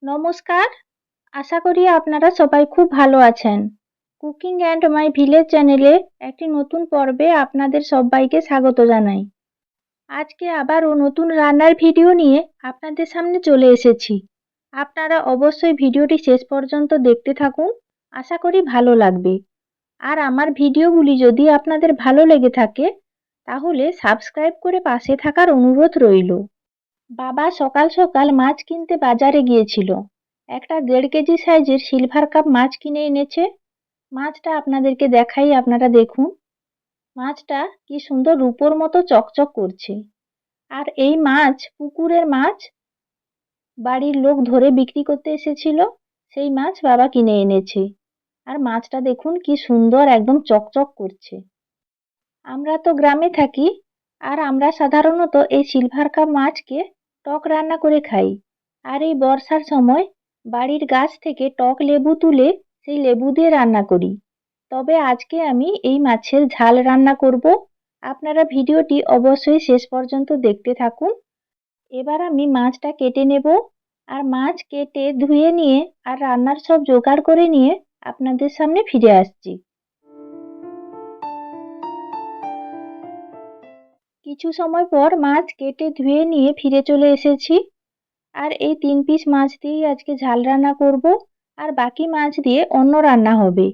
নমস্কার। আশা করি আপনারা সবাই খুব ভালো আছেন। কুকিং অ্যান্ড মাই ভিলেজ চ্যানেলে একটি নতুন পর্বে আপনাদের সবাইকে স্বাগত জানাই। আজকে আবারও নতুন রান্নার ভিডিও নিয়ে আপনাদের সামনে চলে এসেছি। আপনারা অবশ্যই ভিডিওটি শেষ পর্যন্ত দেখতে থাকুন। আশা করি ভালো লাগবে। আর আমার ভিডিওগুলি যদি আপনাদের ভালো লেগে থাকে তাহলে সাবস্ক্রাইব করে পাশে থাকার অনুরোধ রইল। বাবা সকাল সকাল মাছ কিনতে বাজারে গিয়েছিল। একটা 1.5 কেজি সাইজের সিলভার কাপ মাছ কিনে এনেছে। মাছটা আপনাদেরকে দেখাই, আপনারা দেখুন। মাছটা কি সুন্দর রূপোর মতো চকচক করছে। আর এই মাছ পুকুরের মাছ, বাড়ির লোক ধরে বিক্রি করতে এসেছিল, সেই মাছ বাবা কিনে এনেছে। আর মাছটা দেখুন কি সুন্দর একদম চকচক করছে। আমরা তো গ্রামে থাকি, আর আমরা সাধারণত এই সিলভার কাপ মাছকে টক রান্না করে খাই। আর এই বর্ষার সময় বাড়ির গাছ থেকে টক লেবু তুলে সেই লেবু দিয়ে রান্না করি। তবে আজকে আমি এই মাছের ঝাল রান্না করব। আপনারা ভিডিওটি অবশ্যই শেষ পর্যন্ত দেখতে থাকুন। এবার আমি মাছটা কেটে নেব। আর মাছ কেটে ধুয়ে নিয়ে আর রান্নার সব জোগাড় করে নিয়ে আপনাদের সামনে ফিরে আসছি। কিছু সময় পর মাছ কেটে ধুয়ে নিয়ে ফিরে চলে এসেছি। আর এই 3 পিস মাছ দিয়েই আজকে ঝাল রান্না করব। আর বাকি মাছ দিয়ে অন্য রান্না হবে।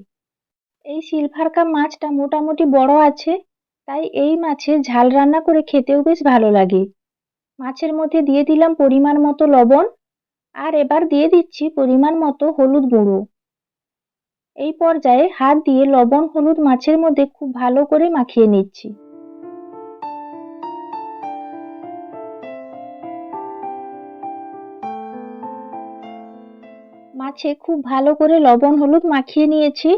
এই সিলভার কাপ মাছটা মোটামুটি বড় আছে, তাই এই মাছের ঝাল রান্না করে খেতেও বেশ ভালো লাগে। মাছের মধ্যে দিয়ে দিলাম পরিমাণ মতো লবণ। আর এবার দিয়ে দিচ্ছি পরিমাণ মতো হলুদ গুঁড়ো। এই পর্যায়ে হাত দিয়ে লবণ হলুদ মাছের মধ্যে খুব ভালো করে মাখিয়ে নিচ্ছি। মাছে খুব ভালো করে লবণ হলুদ মাখিয়ে নিয়েছি।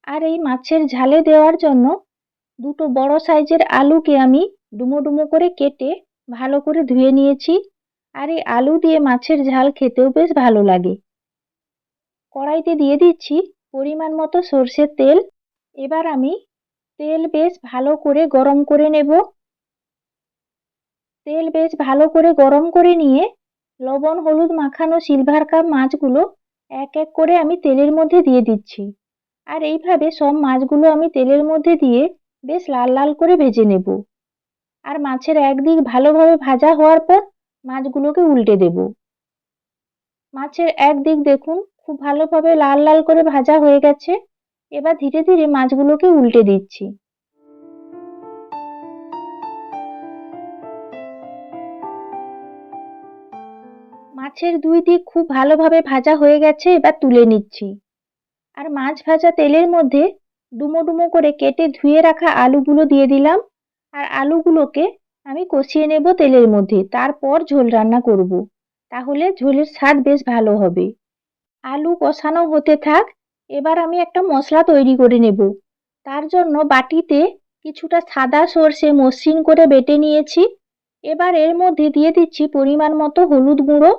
আর এই মাছের ঝালে দেওয়ার জন্য দুটো বড় সাইজের আলুকে আমি ডুমো ডুমো করে কেটে ভালো করে ধুয়ে নিয়েছি। আর এই আলু দিয়ে মাছের ঝাল খেতেও বেশ ভালো লাগে। কড়াইতে দিয়ে দিচ্ছি পরিমাণ মতো সর্ষের তেল। এবার আমি তেল বেশ ভালো করে গরম করে নেব। তেল বেশ ভালো করে গরম করে নিয়ে লবণ হলুদ মাখানো সিলভার কাপ মাছগুলো এক এক করে আমি তেলের মধ্যে দিয়ে দিচ্ছি। আর এইভাবে সব মাছগুলো আমি তেলের মধ্যে দিয়ে বেশ লাল লাল করে ভেজে নেব। আর মাছের একদিক ভালোভাবে ভাজা হওয়ার পর মাছগুলোকে উল্টে দেব। মাছের একদিক দেখুন খুব ভালোভাবে লাল লাল করে ভাজা হয়ে গেছে। এবার ধীরে ধীরে মাছগুলোকে উল্টে দিচ্ছি। মাছের দুই দিক খুব ভালোভাবে ভাজা হয়ে গেছে, এবার তুলে নিচ্ছি। আর মাছ ভাজা তেলের মধ্যে ডুমো ডুমো করে কেটে ধুয়ে রাখা আলুগুলো দিয়ে দিলাম। আর আলুগুলোকে আমি কষিয়ে নেব তেলের মধ্যে, তারপর ঝোল রান্না করব। তাহলে ঝোলের স্বাদ বেশ ভালো হবে। আলু কষানো হতে থাক। এবার আমি একটা মশলা তৈরি করে নেব। তার জন্য বাটিতে কিছুটা সাদা সর্ষে মসৃণ করে বেটে নিয়েছি। এবার এর মধ্যে দিয়ে দিচ্ছি পরিমাণ মতো হলুদ গুঁড়ো।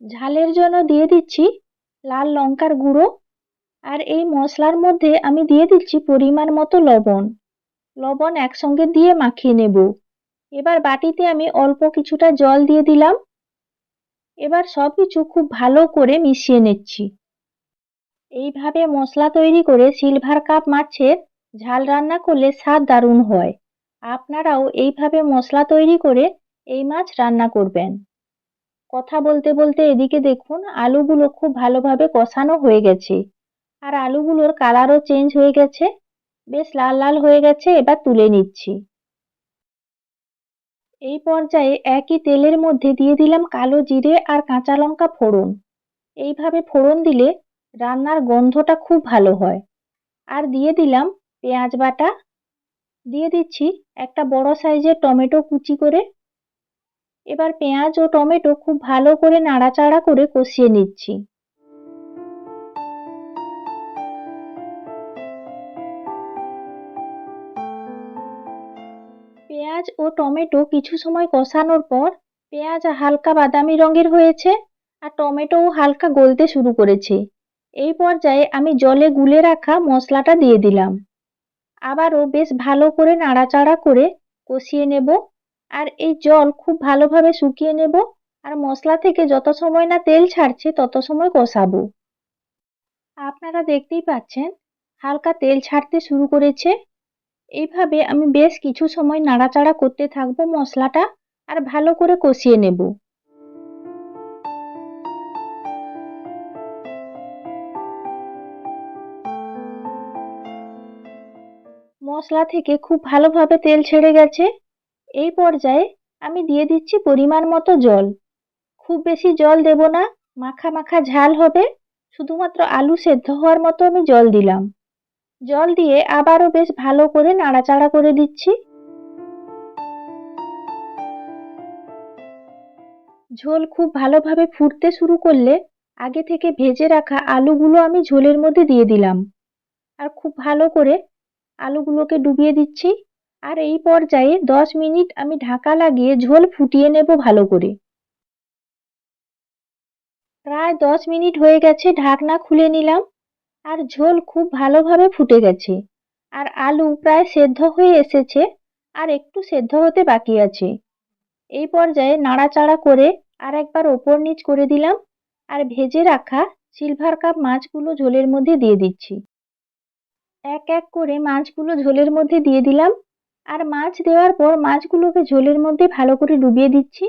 ঝালের জন্য দিয়ে দিচ্ছি লাল লঙ্কার গুঁড়ো। আর এই মশলার মধ্যে আমি দিয়ে দিচ্ছি পরিমাণ মতো লবণ। লবণ একসঙ্গে দিয়ে মাখিয়ে নেব। এবার বাটিতে আমি অল্প কিছুটা জল দিয়ে দিলাম। এবার সবকিছু খুব ভালো করে মিশিয়ে নিচ্ছি। এইভাবে মশলা তৈরি করে সিলভার কাপ মাছের ঝাল রান্না করলে স্বাদ দারুণ হয়। আপনারাও এইভাবে মশলা তৈরি করে এই মাছ রান্না করবেন। কথা বলতে বলতে এদিকে দেখুন আলুগুলো খুব ভালোভাবে কষানো হয়ে গেছে। আর আলুগুলোর কালারও চেঞ্জ হয়ে গেছে, বেশ লাল লাল হয়ে গেছে। এবার তুলে নিচ্ছি। এই পর্যায়ে একই তেলের মধ্যে দিয়ে দিলাম কালো জিরে আর কাঁচা লঙ্কা ফোড়ন। এইভাবে ফোড়ন দিলে রান্নার গন্ধটা খুব ভালো হয়। আর দিয়ে দিলাম পেঁয়াজ বাটা। দিয়ে দিচ্ছি একটা বড় সাইজের টমেটো কুচি করে। এবার পেঁয়াজ ও টমেটো খুব ভালো করে নাড়াচাড়া করে কষিয়ে নিচ্ছি। পেঁয়াজ ও টমেটো কিছু সময় কষানোর পর পেঁয়াজ হালকা বাদামি রঙের হয়েছে আর টমেটোও হালকা গলতে শুরু করেছে। এই পর্যায়ে আমি জলে গুলে রাখা মশলাটা দিয়ে দিলাম। আবারও বেশ ভালো করে নাড়াচাড়া করে কষিয়ে নেব। আর এই জল খুব ভালোভাবে শুকিয়ে নেব। আর মশলা থেকে যত সময় না তেল ছাড়ছে তত সময় কষাবো। আপনারা দেখতেই পাচ্ছেন হালকা তেল ছাড়তে শুরু করেছে। এইভাবে আমি বেশ কিছু সময় নাড়াচাড়া করতে থাকবো মশলাটা আর ভালো করে কষিয়ে নেব। মশলা থেকে খুব ভালোভাবে তেল ছেড়ে গেছে। এই পর্যায়ে আমি দিয়ে দিচ্ছি পরিমাণ মতো জল। খুব বেশি জল দেব না, মাখা মাখা ঝাল হবে। শুধুমাত্র আলু সেদ্ধ হওয়ার মতো আমি জল দিলাম। জল দিয়ে আবারও বেশ ভালো করে নাড়াচাড়া করে দিচ্ছি। ঝোল খুব ভালোভাবে ফুটতে শুরু করলে আগে থেকে ভেজে রাখা আলুগুলো আমি ঝোলের মধ্যে দিয়ে দিলাম আর খুব ভালো করে আলুগুলোকে ডুবিয়ে দিচ্ছি। আর এই পর্যায়ে 10 মিনিট আমি ঢাকা লাগিয়ে ঝোল ফুটিয়ে নেব ভালো করে। প্রায় 10 মিনিট হয়ে গেছে, ঢাকনা খুলে নিলাম আর ঝোল খুব ভালোভাবে ফুটে গেছে আর আলু প্রায় সেদ্ধ হয়ে এসেছে আর একটু সেদ্ধ হতে বাকি আছে। এই পর্যায়ে নাড়াচাড়া করে আর একবার ওপর নিচ করে দিলাম আর ভেজে রাখা সিলভার কাপ মাছগুলো ঝোলের মধ্যে দিয়ে দিচ্ছি। এক এক করে মাছগুলো ঝোলের মধ্যে দিয়ে দিলাম আর মাছ দেওয়ার পর মাছগুলোকে ঝোলের মধ্যে ভালো করে ডুবিয়ে দিচ্ছি।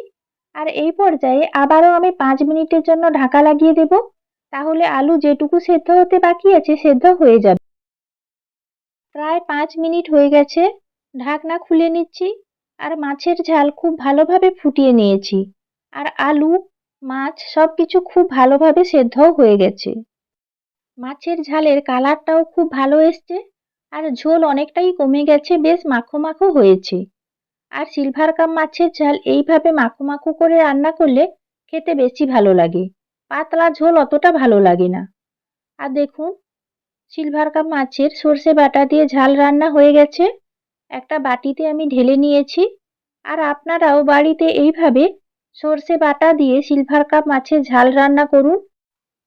আর এই পর্যায়ে আবারও আমি 5 মিনিটের জন্য ঢাকা লাগিয়ে দেব, তাহলে আলু যেটুকু সেদ্ধ হতে বাকি আছে সেদ্ধ হয়ে যাবে। প্রায় 5 মিনিট হয়ে গেছে, ঢাকনা খুলে নিচ্ছি আর মাছের ঝাল খুব ভালোভাবে ফুটিয়ে নিয়েছি আর আলু মাছ সবকিছু খুব ভালোভাবে সেদ্ধও হয়ে গেছে। মাছের ঝালের কালারটাও খুব ভালো এসছে আর ঝোল অনেকটাই কমে গেছে, বেশ মাখো মাখো হয়েছে। আর সিলভার কাপ মাছের ঝাল এইভাবে মাখো মাখো করে রান্না করলে খেতে বেশি ভালো লাগে, পাতলা ঝোল অতটা ভালো লাগে না। আর দেখুন সিলভার কাপ মাছের সর্ষে বাটা দিয়ে ঝাল রান্না হয়ে গেছে। একটা বাটিতে আমি ঢেলে নিয়েছি। আর আপনারাও বাড়িতে এইভাবে সর্ষে বাটা দিয়ে সিলভার কাপ মাছের ঝাল রান্না করুন।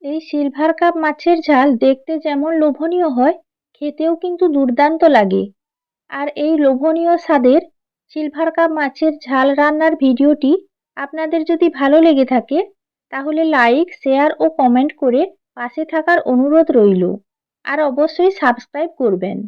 এই সিলভার কাপ মাছের ঝাল দেখতে যেমন লোভনীয় হয়, খেতেও কিন্তু দুর্দান্ত লাগে। আর এই লোভনীয় স্বাদের সিলভার কাপ মাছের ঝাল রান্নার ভিডিওটি আপনাদের যদি ভালো লেগে থাকে তাহলে লাইক, শেয়ার ও কমেন্ট করে পাশে থাকার অনুরোধ রইল। আর অবশ্যই সাবস্ক্রাইব করবেন।